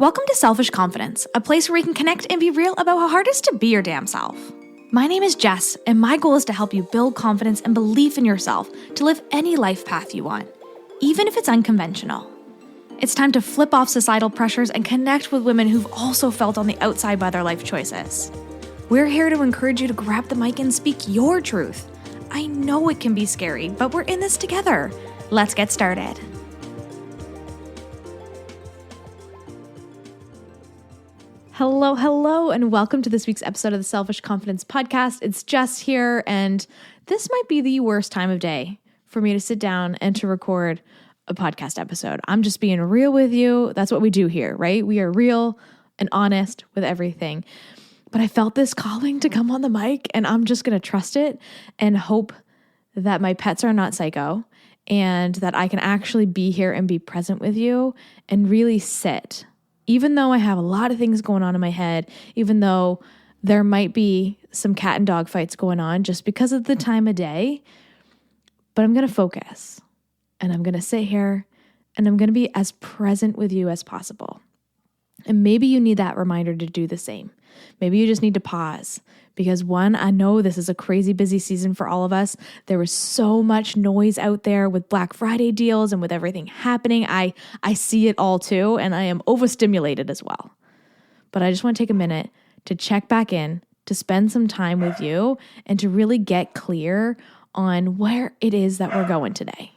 Welcome to Selfish Confidence, a place where we can connect and be real about how hard it is to be your damn self. My name is Jess, and my goal is to help you build confidence and belief in yourself to live any life path you want, even if it's unconventional. It's time to flip off societal pressures and connect with women who've also felt on the outside by their life choices. We're here to encourage you to grab the mic and speak your truth. I know it can be scary, but we're in this together. Let's get started. Hello, and welcome to this week's episode of the Selfish Confidence Podcast. It's Jess here, and this might be the worst time of day for me to sit down and to record a podcast episode. I'm just being real with you. That's what we do here, right? We are real and honest with everything. But I felt this calling to come on the mic, and I'm just going to trust it and hope that my pets are not psycho and that I can actually be here and be present with you and really sit. Even though I have a lot of things going on in my head, even though there might be some cat and dog fights going on just because of the time of day, but I'm going to focus and I'm going to sit here and I'm going to be as present with you as possible. And maybe you need that reminder to do the same. Maybe you just need to pause because one, I know this is a crazy busy season for all of us. There was so much noise out there with Black Friday deals and with everything happening. I see it all too, and I am overstimulated as well. But I just want to take a minute to check back in, to spend some time with you, and to really get clear on where it is that we're going today.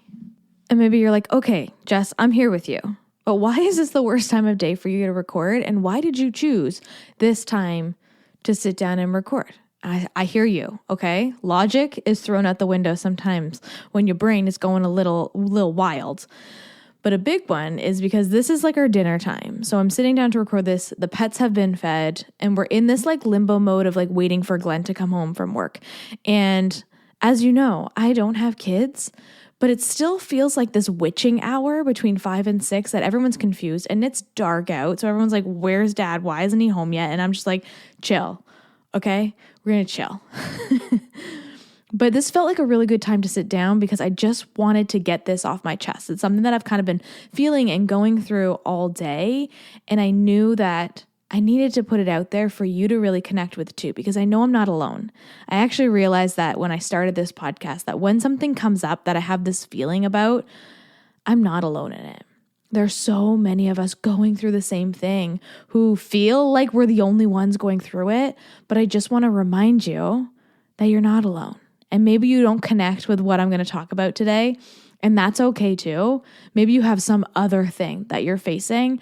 And maybe you're like, okay, Jess, I'm here with you. But why is this the worst time of day for you to record? And why did you choose this time to sit down and record? I hear you, okay? Logic is thrown out the window sometimes when your brain is going a little wild. But a big one is because this is like our dinner time. So I'm sitting down to record this. The pets have been fed and we're in this like limbo mode of like waiting for Glenn to come home from work. And as you know, I don't have kids, but it still feels like this witching hour between 5 and 6 that everyone's confused and it's dark out. So everyone's like, where's dad? Why isn't he home yet? And I'm just like, chill. Okay, we're going to chill. But this felt like a really good time to sit down because I just wanted to get this off my chest. It's something that I've kind of been feeling and going through all day. And I knew that I needed to put it out there for you to really connect with too, because I know I'm not alone. I actually realized that when I started this podcast, that when something comes up that I have this feeling about, I'm not alone in it. There's so many of us going through the same thing who feel like we're the only ones going through it, but I just want to remind you that you're not alone. And maybe you don't connect with what I'm going to talk about today, and that's okay too. Maybe you have some other thing that you're facing.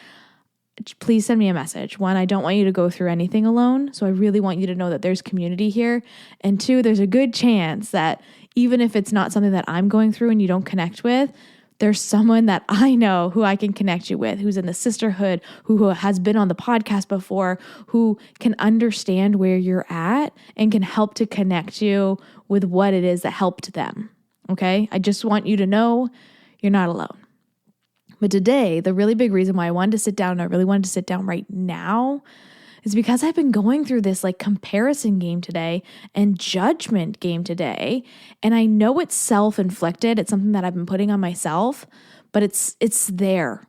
Please send me a message. One, I don't want you to go through anything alone. So I really want you to know that there's community here. And two, there's a good chance that even if it's not something that I'm going through and you don't connect with, there's someone that I know who I can connect you with, who's in the sisterhood, who has been on the podcast before, who can understand where you're at and can help to connect you with what it is that helped them. Okay? I just want you to know you're not alone. But today, the really big reason why I wanted to sit down, and I really wanted to sit down right now, is because I've been going through this like comparison game today and judgment game today. And I know it's self-inflicted. It's something that I've been putting on myself, but it's there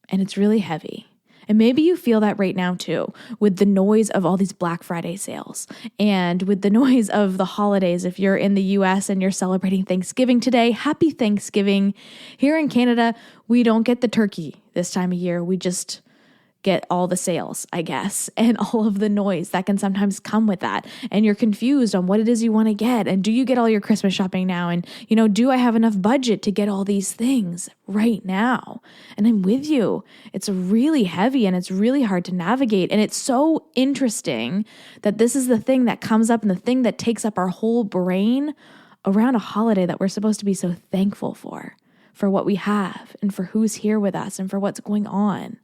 and it's really heavy. And maybe you feel that right now too, with the noise of all these Black Friday sales and with the noise of the holidays. If you're in the US and you're celebrating Thanksgiving today, happy Thanksgiving. Here in Canada, we don't get the turkey this time of year. We just get all the sales, I guess, and all of the noise that can sometimes come with that. And you're confused on what it is you want to get. And do you get all your Christmas shopping now? And, do I have enough budget to get all these things right now? And I'm with you. It's really heavy and it's really hard to navigate. And it's so interesting that this is the thing that comes up and the thing that takes up our whole brain around a holiday that we're supposed to be so thankful for what we have and for who's here with us and for what's going on.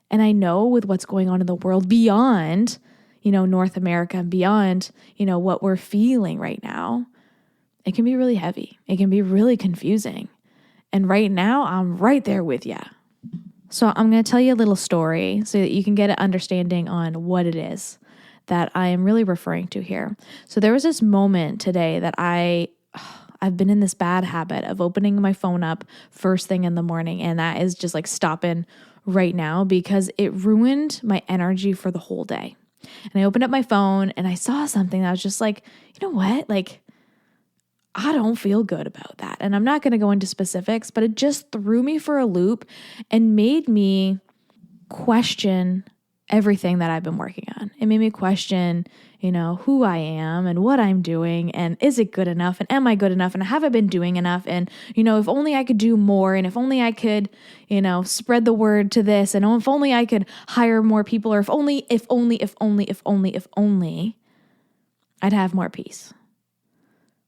And I know with what's going on in the world beyond, North America and beyond, what we're feeling right now, it can be really heavy. It can be really confusing. And right now, I'm right there with you. So I'm going to tell you a little story so that you can get an understanding on what it is that I am really referring to here. So there was this moment today that I've been in this bad habit of opening my phone up first thing in the morning, and that is just like stopping right now because it ruined my energy for the whole day. And I opened up my phone and I saw something that I was just like, you know what? Like, I don't feel good about that. And I'm not going to go into specifics, but it just threw me for a loop and made me question everything that I've been working on. It made me question, who I am and what I'm doing and is it good enough and am I good enough and have I been doing enough and, if only I could do more and if only I could, spread the word to this and if only I could hire more people or if only I'd have more peace.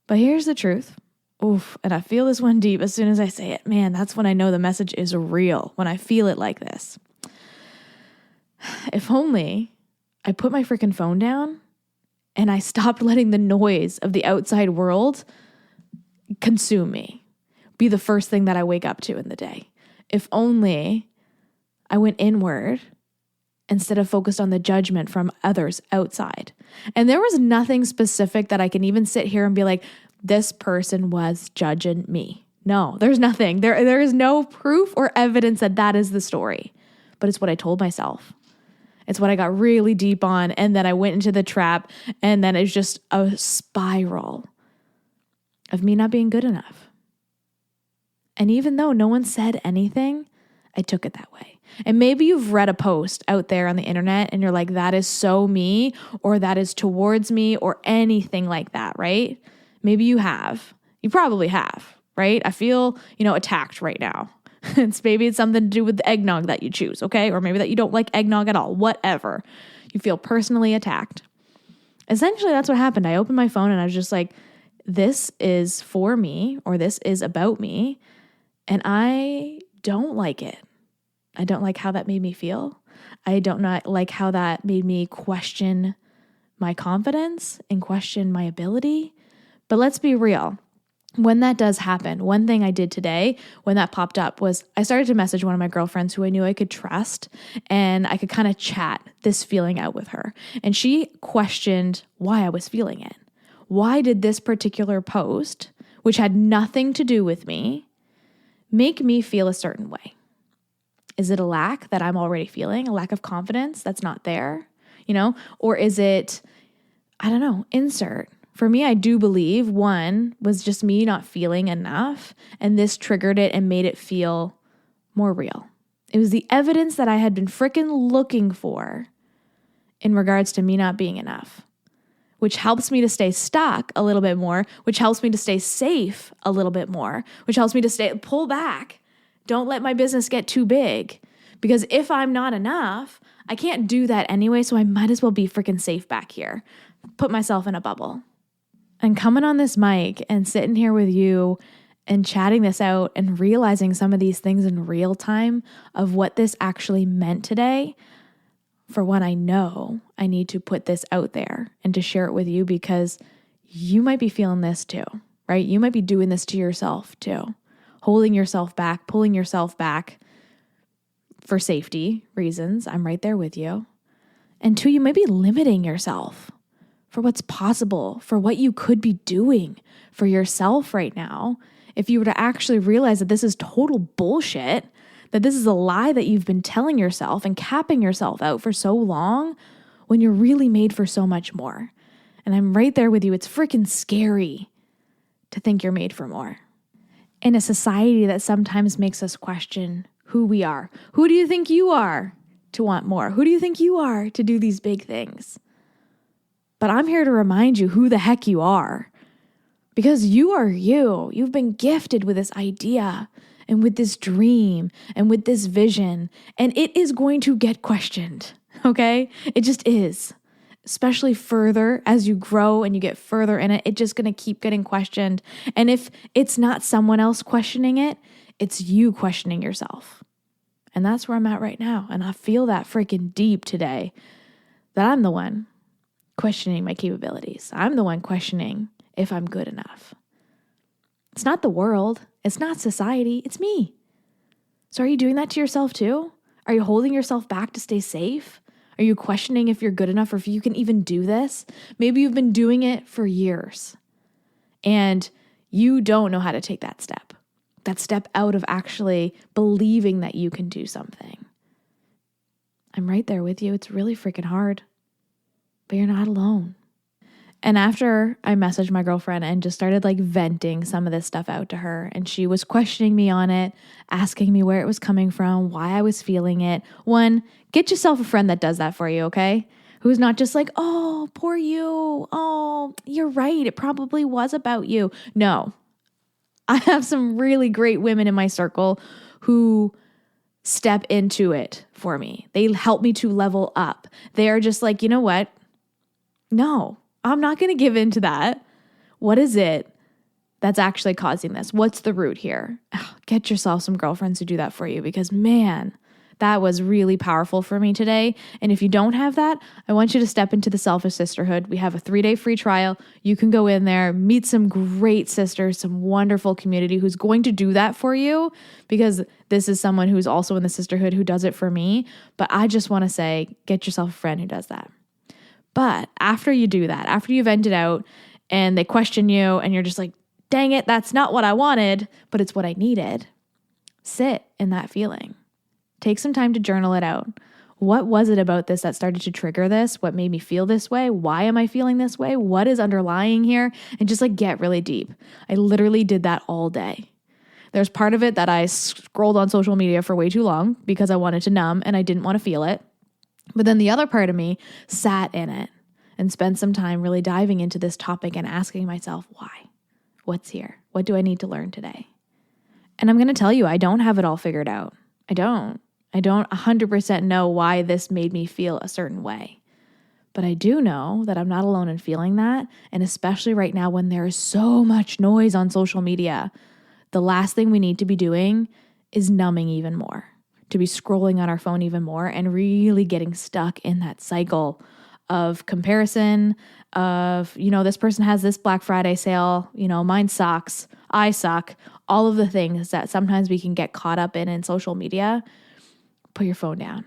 But here's the truth. Oof, and I feel this one deep as soon as I say it. Man, that's when I know the message is real, when I feel it like this. If only I put my freaking phone down and I stopped letting the noise of the outside world consume me, be the first thing that I wake up to in the day. If only I went inward instead of focused on the judgment from others outside. And there was nothing specific that I can even sit here and be like, this person was judging me. No, there's nothing. There is no proof or evidence that that is the story. But it's what I told myself. It's what I got really deep on. And then I went into the trap. And then it's just a spiral of me not being good enough. And even though no one said anything, I took it that way. And maybe you've read a post out there on the internet and you're like, that is so me, or that is towards me, or anything like that, right? Maybe you have. You probably have, right? I feel, attacked right now. Maybe it's something to do with the eggnog that you choose, okay? Or maybe that you don't like eggnog at all, whatever. You feel personally attacked. Essentially, that's what happened. I opened my phone and I was just like, this is for me, or this is about me, and I don't like it. I don't like how that made me feel. I don't not like how that made me question my confidence and question my ability. But let's be real. When that does happen, one thing I did today when that popped up was I started to message one of my girlfriends who I knew I could trust, and I could kind of chat this feeling out with her. And she questioned why I was feeling it. Why did this particular post, which had nothing to do with me, make me feel a certain way? Is it a lack that I'm already feeling, a lack of confidence that's not there, Or is it, I don't know, insert. For me, I do believe one was just me not feeling enough, and this triggered it and made it feel more real. It was the evidence that I had been freaking looking for in regards to me not being enough, which helps me to stay stuck a little bit more, which helps me to stay safe a little bit more, which helps me to pull back. Don't let my business get too big, because if I'm not enough, I can't do that anyway, so I might as well be freaking safe back here. Put myself in a bubble. And coming on this mic and sitting here with you and chatting this out and realizing some of these things in real time of what this actually meant today, for one, I know I need to put this out there and to share it with you, because you might be feeling this too, right? You might be doing this to yourself too, holding yourself back, pulling yourself back for safety reasons. I'm right there with you. And two, you might be limiting yourself for what's possible, for what you could be doing for yourself right now. If you were to actually realize that this is total bullshit, that this is a lie that you've been telling yourself and capping yourself out for so long, when you're really made for so much more. And I'm right there with you. It's freaking scary to think you're made for more. In a society that sometimes makes us question who we are. Who do you think you are to want more? Who do you think you are to do these big things? But I'm here to remind you who the heck you are. Because you are you. You've been gifted with this idea and with this dream and with this vision. And it is going to get questioned, okay? It just is. Especially further as you grow and you get further in it, it's just going to keep getting questioned. And if it's not someone else questioning it, it's you questioning yourself. And that's where I'm at right now. And I feel that freaking deep today, that I'm the one questioning my capabilities. I'm the one questioning if I'm good enough. It's not the world. It's not society. It's me. So are you doing that to yourself too? Are you holding yourself back to stay safe? Are you questioning if you're good enough or if you can even do this? Maybe you've been doing it for years and you don't know how to take that step out of actually believing that you can do something. I'm right there with you. It's really freaking hard, but you're not alone. And after I messaged my girlfriend and just started like venting some of this stuff out to her, and she was questioning me on it, asking me where it was coming from, why I was feeling it. One, get yourself a friend that does that for you, okay? Who's not just like, oh, poor you. Oh, you're right. It probably was about you. No, I have some really great women in my circle who step into it for me. They help me to level up. They are just like, you know what? No, I'm not going to give in to that. What is it that's actually causing this? What's the root here? Get yourself some girlfriends who do that for you, because man, that was really powerful for me today. And if you don't have that, I want you to step into the Selfish Sisterhood. We have a 3-day free trial. You can go in there, meet some great sisters, some wonderful community who's going to do that for you, because this is someone who's also in the sisterhood who does it for me. But I just want to say, get yourself a friend who does that. But after you do that, after you vent it out and they question you and you're just like, dang it, that's not what I wanted, but it's what I needed. Sit in that feeling. Take some time to journal it out. What was it about this that started to trigger this? What made me feel this way? Why am I feeling this way? What is underlying here? And just like get really deep. I literally did that all day. There's part of it that I scrolled on social media for way too long because I wanted to numb and I didn't want to feel it. But then the other part of me sat in it and spent some time really diving into this topic and asking myself, why? What's here? What do I need to learn today? And I'm going to tell you, I don't have it all figured out. I don't 100% know why this made me feel a certain way. But I do know that I'm not alone in feeling that. And especially right now when there is so much noise on social media, the last thing we need to be doing is numbing even more, to be scrolling on our phone even more and really getting stuck in that cycle of comparison of, this person has this Black Friday sale, mine sucks, I suck, all of the things that sometimes we can get caught up in social media. Put your phone down,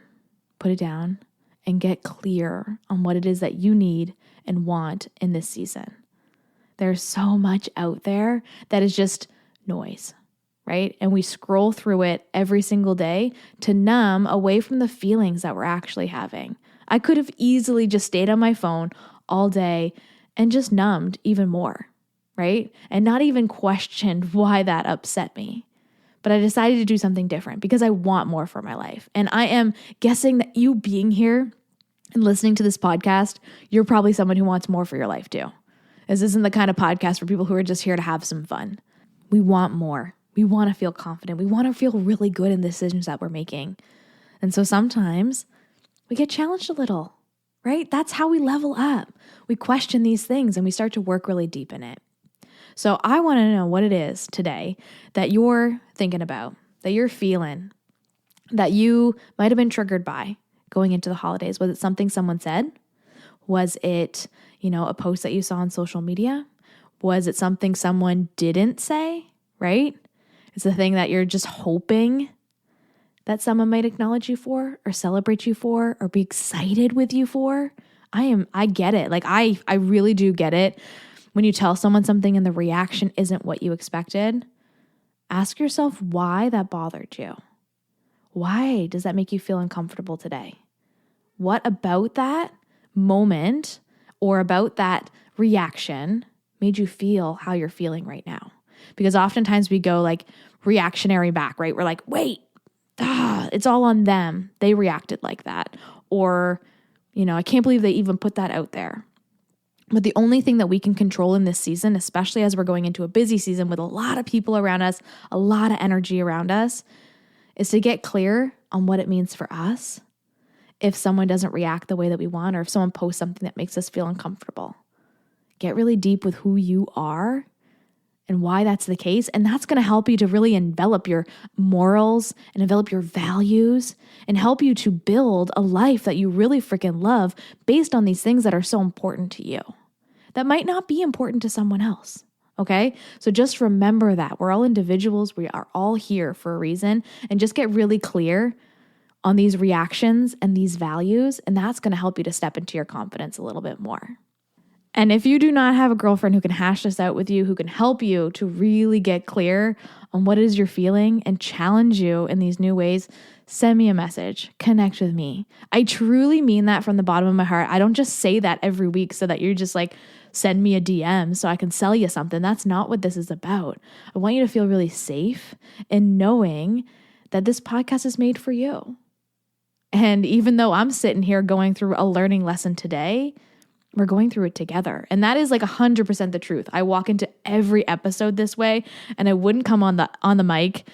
put it down, and get clear on what it is that you need and want in this season. There's so much out there that is just noise, right? And we scroll through it every single day to numb away from the feelings that we're actually having. I could have easily just stayed on my phone all day and just numbed even more, right? And not even questioned why that upset me. But I decided to do something different because I want more for my life. And I am guessing that you being here and listening to this podcast, you're probably someone who wants more for your life too. This isn't the kind of podcast for people who are just here to have some fun. We want more. We want to feel confident. We want to feel really good in the decisions that we're making. And so sometimes we get challenged a little, right? That's how we level up. We question these things and we start to work really deep in it. So I want to know what it is today that you're thinking about, that you're feeling, that you might have been triggered by going into the holidays. Was it something someone said? Was it, a post that you saw on social media? Was it something someone didn't say, right? It's the thing that you're just hoping that someone might acknowledge you for or celebrate you for or be excited with you for. I get it. Like I really do get it. When you tell someone something and the reaction isn't what you expected, ask yourself why that bothered you. Why does that make you feel uncomfortable today? What about that moment or about that reaction made you feel how you're feeling right now? Because oftentimes we go like reactionary back, right? We're like, wait, it's all on them. They reacted like that. Or, I can't believe they even put that out there. But the only thing that we can control in this season, especially as we're going into a busy season with a lot of people around us, a lot of energy around us, is to get clear on what it means for us if someone doesn't react the way that we want or if someone posts something that makes us feel uncomfortable. Get really deep with who you are and why that's the case. And that's going to help you to really envelop your morals and envelop your values and help you to build a life that you really freaking love based on these things that are so important to you that might not be important to someone else. Okay? So just remember that we're all individuals. We are all here for a reason, and just get really clear on these reactions and these values. And that's going to help you to step into your confidence a little bit more. And if you do not have a girlfriend who can hash this out with you, who can help you to really get clear on what it is you're feeling and challenge you in these new ways, send me a message, connect with me. I truly mean that from the bottom of my heart. I don't just say that every week so that you're just like, send me a DM so I can sell you something. That's not what this is about. I want you to feel really safe in knowing that this podcast is made for you. And even though I'm sitting here going through a learning lesson today, we're going through it together. And that is like 100% the truth. I walk into every episode this way, and I wouldn't come on the mic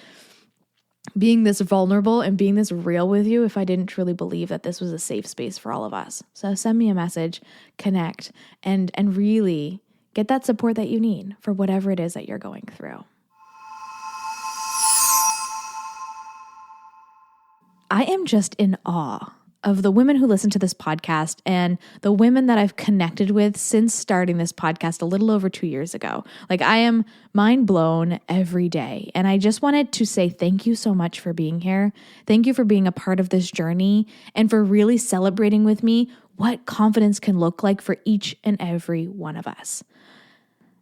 being this vulnerable and being this real with you if I didn't truly believe that this was a safe space for all of us. So send me a message, connect, and really get that support that you need for whatever it is that you're going through. I am just in awe of the women who listen to this podcast and the women that I've connected with since starting this podcast a little over 2 years ago. Like, I am mind blown every day. And I just wanted to say thank you so much for being here. Thank you for being a part of this journey and for really celebrating with me what confidence can look like for each and every one of us.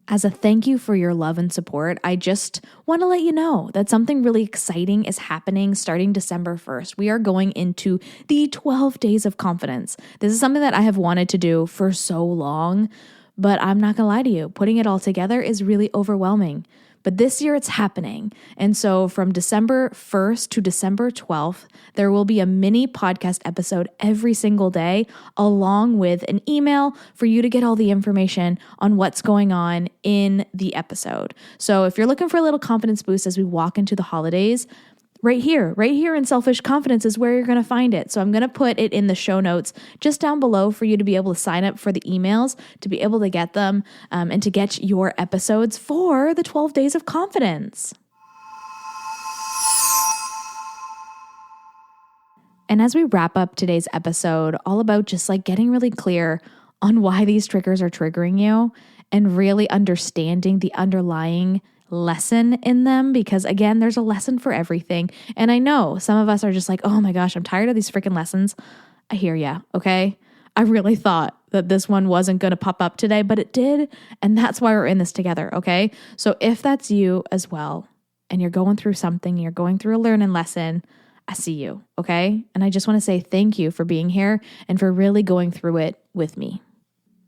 As a thank you for your love and support, I just want to let you know that something really exciting is happening starting December 1st. We are going into the 12 days of confidence. This is something that I have wanted to do for so long, but I'm not going to lie to you. Putting it all together is really overwhelming. But this year it's happening. And so from December 1st to December 12th, there will be a mini podcast episode every single day, along with an email for you to get all the information on what's going on in the episode. So if you're looking for a little confidence boost as we walk into the holidays, right here in Selfish Confidence is where you're going to find it. So I'm going to put it in the show notes just down below for you to be able to sign up for the emails, to be able to get them, and to get your episodes for the 12 days of confidence. And as we wrap up today's episode, all about just like getting really clear on why these triggers are triggering you and really understanding the underlying lesson in them, because again, there's a lesson for everything. And I know some of us are just like, oh my gosh, I'm tired of these freaking lessons. I hear ya, okay? I really thought that this one wasn't going to pop up today, but it did. And that's why we're in this together, okay? So if that's you as well, and you're going through something, you're going through a learning lesson, I see you, okay? And I just want to say thank you for being here and for really going through it with me.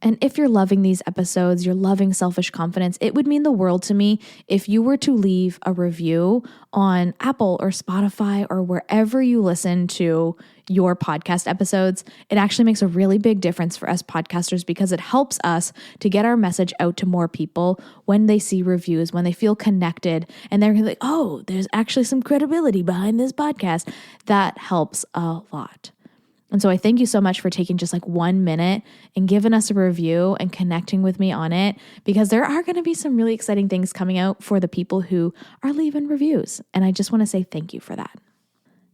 And if you're loving these episodes, you're loving Selfish Confidence, it would mean the world to me if you were to leave a review on Apple or Spotify or wherever you listen to your podcast episodes. It actually makes a really big difference for us podcasters because it helps us to get our message out to more people when they see reviews, when they feel connected, and they're like, oh, there's actually some credibility behind this podcast. That helps a lot. And so I thank you so much for taking just like 1 minute and giving us a review and connecting with me on it, because there are going to be some really exciting things coming out for the people who are leaving reviews. And I just want to say thank you for that.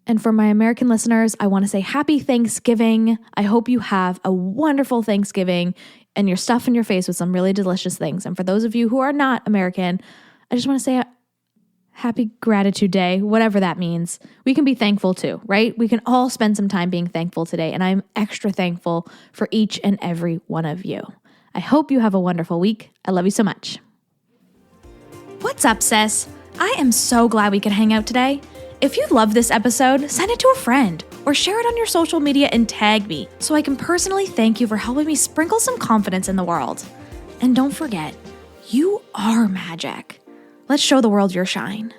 And for my American listeners, I want to say happy Thanksgiving. I hope you have a wonderful Thanksgiving and you're stuffing your face with some really delicious things. And for those of you who are not American, I just want to say happy Gratitude Day, whatever that means. We can be thankful too, right? We can all spend some time being thankful today. And I'm extra thankful for each and every one of you. I hope you have a wonderful week. I love you so much. What's up, sis? I am so glad we could hang out today. If you love this episode, send it to a friend or share it on your social media and tag me so I can personally thank you for helping me sprinkle some confidence in the world. And don't forget, you are magic. Let's show the world your shine.